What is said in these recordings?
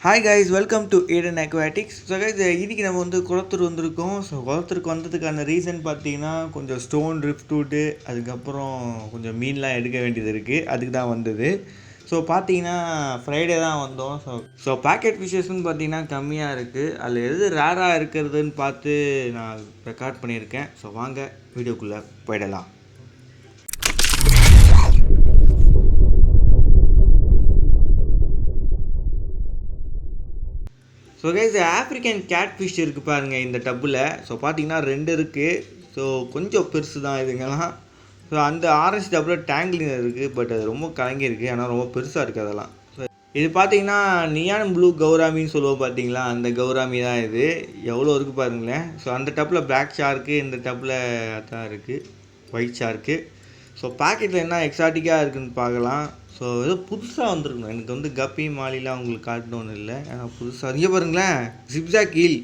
Hi guys, welcome to Eden aquatics. So guys, இன்றைக்கி நம்ம வந்து குளத்தூர் வந்திருக்கோம். ஸோ குளத்தூருக்கு வந்ததுக்கான ரீசன் பார்த்தீங்கன்னா கொஞ்சம் ஸ்டோன் ரிஃப்டூட்டு, அதுக்கப்புறம் கொஞ்சம் மீன்லாம் எடுக்க வேண்டியது இருக்குது. அதுக்கு தான் வந்தது. ஸோ பார்த்தீங்கன்னா ஃப்ரைடே தான் வந்தோம். ஸோ பேக்கெட் ஃபிஷ்ஷஸ்ன்னு பார்த்தீங்கன்னா கம்மியாக இருக்குது. அதில் எது ரேராக இருக்கிறதுன்னு பார்த்து நான் ரெக்கார்ட் பண்ணியிருக்கேன். ஸோ வாங்க வீடியோக்குள்ளே போயிடலாம். So guys, African gate fish இருக்குது பாருங்கள் இந்த டப்பில். ஸோ பார்த்தீங்கன்னா 2 இருக்குது. ஸோ கொஞ்சம் பெருசு தான் இதுங்கெல்லாம். ஸோ அந்த ஆரஞ்சு டப்பில் டேங்க்லிங் இருக்குது, பட் அது ரொம்ப கலங்கியிருக்கு. ஆனால் ரொம்ப பெருசாக இருக்குது அதெல்லாம். ஸோ இது பார்த்தீங்கன்னா நியான் ப்ளூ கௌராமின்னு சொல்லுவோம் பார்த்தீங்களா, அந்த கௌராமி தான் இது. எவ்வளோ இருக்குது பாருங்களேன். ஸோ அந்த டப்பில் பிளாக் ஷார்க்கு, இந்த டப்பில் தான் இருக்குது ஒயிட் ஷார்க்கு. ஸோ பேக்கெட்டில் என்ன எக்ஸாட்டிக்காக இருக்குதுன்னு பார்க்கலாம். ஸோ ஏதோ புதுசாக வந்துருக்கணும். எனக்கு வந்து கப்பி மாலிலாம் உங்களுக்கு காட்டணும்னு இல்லை, ஆனால் புதுசாக இங்கே பாருங்களேன், ஜிப்ஜாக் ஈல்.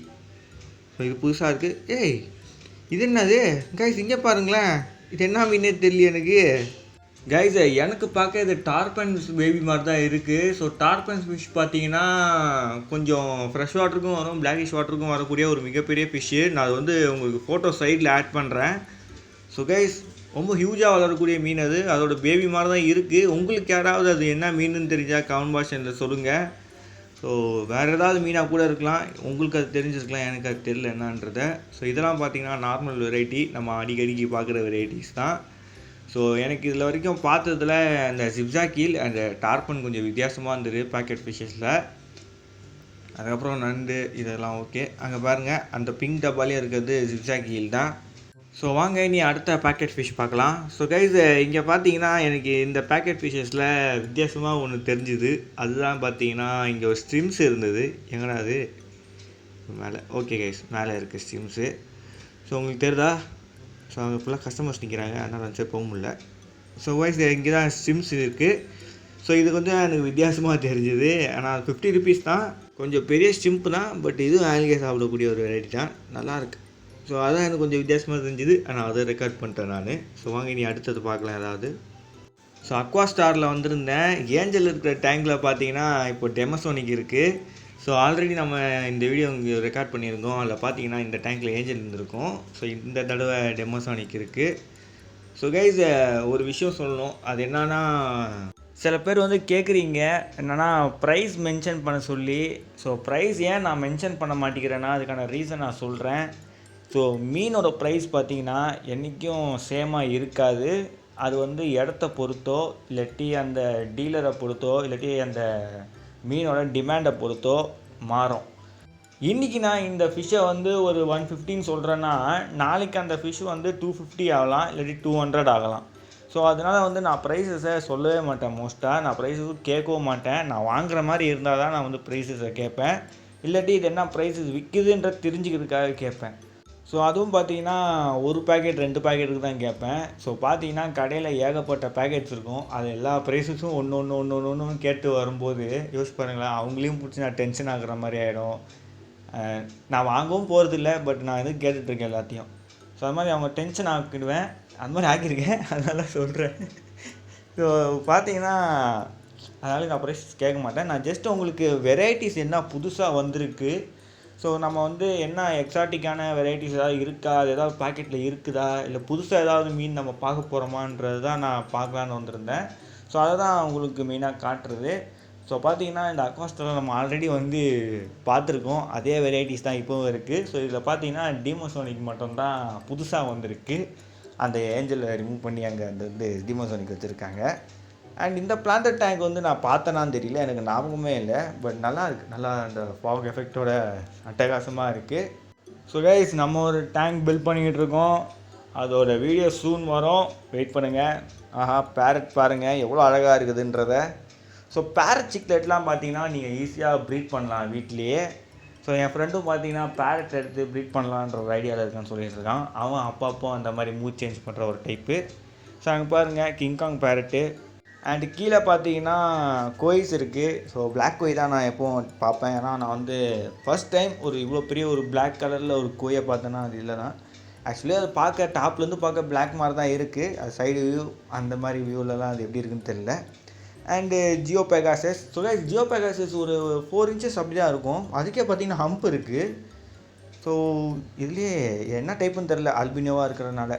ஸோ இது புதுசாக இருக்குது. ஏய், இது என்னது கைஸ்? இங்கே பாருங்களேன், இது என்ன மீனே தெரியல எனக்கு. கைஸ், எனக்கு பார்க்க இது டார்பன்ஸ் பேபி மாதிரி தான் இருக்குது. ஸோ டார்பன்ஸ் ஃபிஷ் பார்த்தீங்கன்னா கொஞ்சம் ஃப்ரெஷ் வாட்டருக்கும் வரும், பிளாக்கிஷ் வாட்டருக்கும் வரக்கூடிய ஒரு மிகப்பெரிய ஃபிஷ்ஷு. நான் அது வந்து உங்களுக்கு ஃபோட்டோ சைடில் ஆட் பண்ணுறேன். ஸோ கைஸ், ரொம்ப ஹியூஜாக வளரக்கூடிய மீன் அது. அதோட பேபி மாதிரி தான் இருக்குது. உங்களுக்கு யாராவது அது என்ன மீனுன்னு தெரிஞ்சால் கமெண்ட் பாக்ஸில் சொல்லுங்கள். ஸோ வேறு ஏதாவது மீனாக கூட இருக்கலாம், உங்களுக்கு அது தெரிஞ்சிருக்கலாம், எனக்கு அது தெரியல என்னன்றதை. ஸோ இதெல்லாம் பார்த்திங்கன்னா நார்மல் வெரைட்டி, நம்ம அடிக்கடிக்கு பார்க்குற வெரைட்டிஸ் தான். ஸோ எனக்கு இதில் வரைக்கும் பார்த்ததில் அந்த ஜிப்ஜாக் ஈல் அந்த டார்பன் கொஞ்சம் வித்தியாசமாக இருந்தது பேக்கெட் ஃபிஷ்ஷஸில். அதுக்கப்புறம் நண்டு இதெல்லாம் ஓகே. அங்கே பாருங்கள், அந்த பிங்க் டப்பாலே இருக்கிறது ஜிப்ஜாக் ஈல் தான். ஸோ வாங்க இனி அடுத்த பேக்கெட் ஃபிஷ் பார்க்கலாம். ஸோ கைஸ், இங்கே பார்த்தீங்கன்னா எனக்கு இந்த பேக்கெட் ஃபிஷ்ஷஸில் வித்தியாசமாக ஒன்று தெரிஞ்சுது. அதுதான் பார்த்தீங்கன்னா இங்கே ஒரு ஸ்ட்ரிம்ஸ் இருந்தது. எங்கடா அது? மேலே. ஓகே கைஸ், மேலே இருக்குது ஸ்ட்ரிம்ஸு. ஸோ உங்களுக்கு தெரியுதா? ஸோ அங்கே ஃபுல்லாக கஸ்டமர்ஸ் நிற்கிறாங்க, அதனால் வந்து போக முடியல. ஸோ கைஸ், இங்கே தான் ஸ்ட்ரிம்ஸ் இருக்குது. ஸோ இது கொஞ்சம் எனக்கு வித்தியாசமாக தெரிஞ்சுது. ஆனால் 50 ருபீஸ் தான். கொஞ்சம் பெரிய ஸ்ட்ரிம்ப்பு தான், பட் இதுவும் ஆல்கே சாப்பிடக்கூடிய ஒரு வெரைட்டி தான். நல்லாயிருக்கு. ஸோ அதான் எனக்கு கொஞ்சம் வித்தியாசமாக தெரிஞ்சுது, ஆனால் அதை ரெக்கார்ட் பண்ணிட்டேன் நான். ஸோ வாங்க இனி அடுத்தது பார்க்கலாம் ஏதாவது. ஸோ அக்வா ஸ்டாரில் வந்திருந்தேன். ஏஞ்சல் இருக்கிற டேங்கில் பார்த்தீங்கன்னா இப்போ டெமசோனிக் இருக்குது. ஸோ ஆல்ரெடி நம்ம இந்த வீடியோ இங்கே ரெக்கார்ட் பண்ணியிருந்தோம். அதில் பார்த்தீங்கன்னா இந்த டேங்கில் ஏஞ்சல் இருந்திருக்கும். ஸோ இந்த தடவை டெமசோனிக் இருக்குது. ஸோ கைஸ், ஒரு விஷயம் சொல்லணும். அது என்னன்னா, சில பேர் வந்து கேட்குறீங்க என்னென்னா ப்ரைஸ் மென்ஷன் பண்ண சொல்லி. ஸோ ப்ரைஸ் ஏன் நான் மென்ஷன் பண்ண மாட்டேங்கிறேன்னா அதுக்கான ரீசன் நான் சொல்கிறேன். ஸோ மீனோட ப்ரைஸ் பார்த்திங்கன்னா என்றைக்கும் சேமாக இருக்காது. அது வந்து இடத்த பொறுத்தோ, இல்லாட்டி அந்த டீலரை பொறுத்தோ, இல்லாட்டி அந்த மீனோட டிமாண்டை பொறுத்தோ மாறும். இன்றைக்கி நான் இந்த ஃபிஷ்ஷை வந்து ஒரு 150 சொல்கிறேன்னா, நாளைக்கு அந்த ஃபிஷ் வந்து 250 ஆகலாம், இல்லாட்டி 200 ஆகலாம். ஸோ அதனால் வந்து நான் ப்ரைஸஸை சொல்லவே மாட்டேன். மோஸ்ட்டாக நான் ப்ரைஸஸும் கேட்கவும் மாட்டேன். நான் வாங்குகிற மாதிரி இருந்தால் தான் நான் வந்து ப்ரைஸஸை கேட்பேன். இல்லாட்டி இது என்ன ப்ரைஸஸ் விற்குதுன்ற தெரிஞ்சுக்கிறதுக்காக கேட்பேன். ஸோ அதுவும் பார்த்தீங்கன்னா ஒரு பேக்கெட் 2 பேக்கெட்டுக்கு தான் கேட்பேன். ஸோ பார்த்தீங்கன்னா கடையில் ஏகப்பட்ட பேக்கெட்ஸ் இருக்கும். அது எல்லா ப்ரைஸஸும் ஒன்று கேட்டு வரும்போது யோசிச்சு பாருங்களேன், அவங்களையும் பிடிச்சி நான் டென்ஷன் ஆகுற மாதிரி ஆகிடும். நான் வாங்கவும் போகிறதில்ல, பட் நான் எதுவும் கேட்டுட்ருக்கேன் எல்லாத்தையும். ஸோ அது மாதிரி அவங்க டென்ஷன் ஆக்கிடுவேன். அது மாதிரி ஆக்கியிருக்கேன், அதனால் சொல்கிறேன். ஸோ பார்த்தீங்கன்னா அதனால் நான் ப்ரைஸ் கேட்க மாட்டேன். நான் ஜஸ்ட் உங்களுக்கு வெரைட்டிஸ் என்ன புதுசாக வந்திருக்கு, ஸோ நம்ம வந்து என்ன எக்ஸாட்டிக்கான வெரைட்டிஸ் ஏதாவது இருக்கா, அது ஏதாவது பாக்கெட்டில் இருக்குதா, இல்லை புதுசாக ஏதாவது மீன் நம்ம பார்க்க போகிறோமான்றது தான் நான் பார்க்கலான்னு வந்திருந்தேன். ஸோ அதை தான் உங்களுக்கு மெயினாக காட்டுறது. ஸோ பார்த்தீங்கன்னா இந்த அக்வாஸ்டாரில் நம்ம ஆல்ரெடி வந்து பார்த்துருக்கோம், அதே வெரைட்டிஸ் தான் இப்போவும் இருக்குது. ஸோ இதில் பார்த்தீங்கன்னா டீமோசோனிக் மட்டும்தான் புதுசாக வந்திருக்கு. அந்த ஏஞ்சலை ரிமூவ் பண்ணி அங்கே அந்த வந்து டீமோசோனிக் வச்சுருக்காங்க. அண்ட் இந்த பிளான்டட் டேங்க் வந்து நான் பார்த்தேனான்னு தெரியல, எனக்கு ஞாபகமே இல்லை. பட் நல்லா இருக்குது, நல்லா அந்த ஃபாக் எஃபெக்டோட அட்டகாசமாக இருக்குது. ஸோ கைஸ், நம்ம ஒரு டேங்க் பில்ட் பண்ணிக்கிட்டு இருக்கோம். அதோட வீடியோ சூன் வரும், வெயிட் பண்ணுங்கள். ஆஹா, பேரட் பாருங்கள் எவ்வளோ அழகாக இருக்குதுன்றத. ஸோ பேரட் சிக்லெட்லாம் பார்த்தீங்கன்னா நீங்கள் ஈஸியாக ப்ரீட் பண்ணலாம் வீட்லேயே. ஸோ என் ஃப்ரெண்டும் பார்த்தீங்கன்னா பேரட் எடுத்து ப்ரீட் பண்ணலான்ற ஒரு ஐடியாவில் இருக்கான்னு சொல்லிட்டு இருக்கான். அவன் அப்பப்போ அந்த மாதிரி மூட் சேஞ்ச் பண்ணுற ஒரு டைப்பு. ஸோ அங்கே பாருங்கள் கிங்காங் பேரட்டு. அண்டு கீழே பார்த்தீங்கன்னா கோயிஸ் இருக்குது. ஸோ பிளாக் கோய் தான் நான் எப்போவும் பார்ப்பேன். ஏன்னா நான் வந்து ஃபஸ்ட் டைம் ஒரு இவ்வளோ பெரிய ஒரு பிளாக் கலரில் ஒரு கோயை பார்த்தேன்னா அது இல்லை தான். ஆக்சுவலி அது பார்க்க டாப்லேருந்து பார்க்க பிளாக் மாதிரி தான் இருக்குது. அது சைடு வியூ அந்த மாதிரி வியூவிலலாம் அது எப்படி இருக்குன்னு தெரியல. And Jio Pegasus. So guys Jio Pegasus ஒரு 4 inches அப்படி தான் இருக்கும். அதுக்கே பார்த்தீங்கன்னா ஹம்ப் இருக்குது. ஸோ இதுலேயே என்ன டைப்புன்னு தெரில, அல்பினோவாக இருக்கிறதுனால.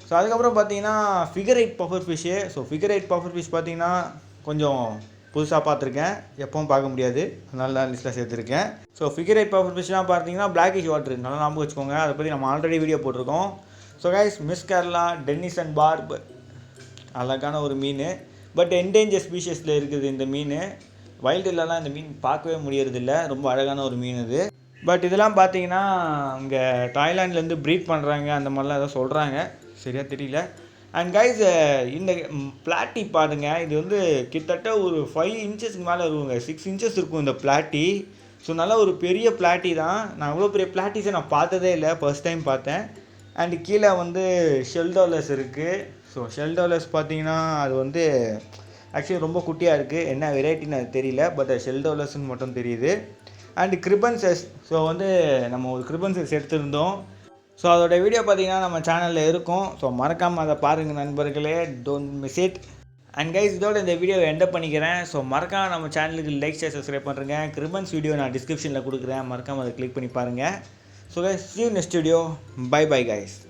ஸோ அதுக்கப்புறம் பார்த்தீங்கன்னா figure 8 buffer fish. So figure 8 buffer fish பார்த்தீங்கன்னா கொஞ்சம் புதுசாக பார்த்துருக்கேன், எப்பவும் பார்க்க முடியாது, அதனால தான் லிஸ்ட்டில் சேர்த்துருக்கேன். ஸோ ஃபிகர் 8 பஃபர் ஃபிஷ்லாம் பார்த்தீங்கன்னா பிளாக்கிஷ் வாட்டர், நல்லா ஞாபகம் வச்சுக்கோங்க. அதை பற்றி நம்ம ஆல்ரெடி வீடியோ போட்டிருக்கோம். So guys miss Kerala tennis and barb, அழகான ஒரு மீன். பட் என்டேஞ்சர் ஸ்பீஷஸில் இருக்குது இந்த மீன். வைல்டுலலாம் இந்த மீன் பார்க்கவே முடியறதில்ல, ரொம்ப அழகான ஒரு மீன் இது. பட் இதெல்லாம் பார்த்தீங்கன்னா இங்கே தாய்லாண்ட்லேருந்து ப்ரீட் பண்ணுறாங்க அந்த மாதிரிலாம் ஏதோ சொல்கிறாங்க, சரியாக தெரியல. அண்ட் கைஸ் இந்த பிளாட்டி பாருங்க, இது வந்து கிட்டத்தட்ட ஒரு 5 inchesக்கு மேலே இருக்குங்க, 6 inches இருக்கும் இந்த பிளாட்டி. ஸோ நல்லா ஒரு பெரிய பிளாட்டி தான். நான் இவ்வளோ பெரிய பிளாட்டிஸை நான் பார்த்ததே இல்லை, ஃபர்ஸ்ட் டைம் பார்த்தேன். அண்டு கீழே வந்து ஷெல்டோலஸ் இருக்குது. ஸோ ஷெல்டோலஸ் பார்த்தீங்கன்னா அது வந்து ஆக்சுவலி ரொம்ப குட்டியாக இருக்குது, என்ன வெரைட்டின்னு அது தெரியல, பட் ஷெல்டோலஸ்ன்னு மட்டும் தெரியுது. அண்டு கிரிபன்சஸ், ஸோ வந்து நம்ம ஒரு கிரிபன்சஸ் எடுத்திருந்தோம். ஸோ அதோட வீடியோ பார்த்தீங்கன்னா நம்ம சேனலில் இருக்கும். ஸோ மறக்காமல் அதை பாருங்கள் நண்பர்களே, don't miss it. And guys இதோட இந்த வீடியோவை எண்ட் பண்ணிக்கிறேன். ஸோ மறக்காமல் நம்ம சேனலுக்கு லைக் ஷேர் சப்ஸ்கிரைப் பண்ணுறேங்க. கிரிபன்ஸ் வீடியோ நான் டிஸ்கிரிப்ஷனில் கொடுக்குறேன், மறக்காமல் அதை கிளிக் பண்ணி பாருங்கள். So guys see you next video. Bye bye guys.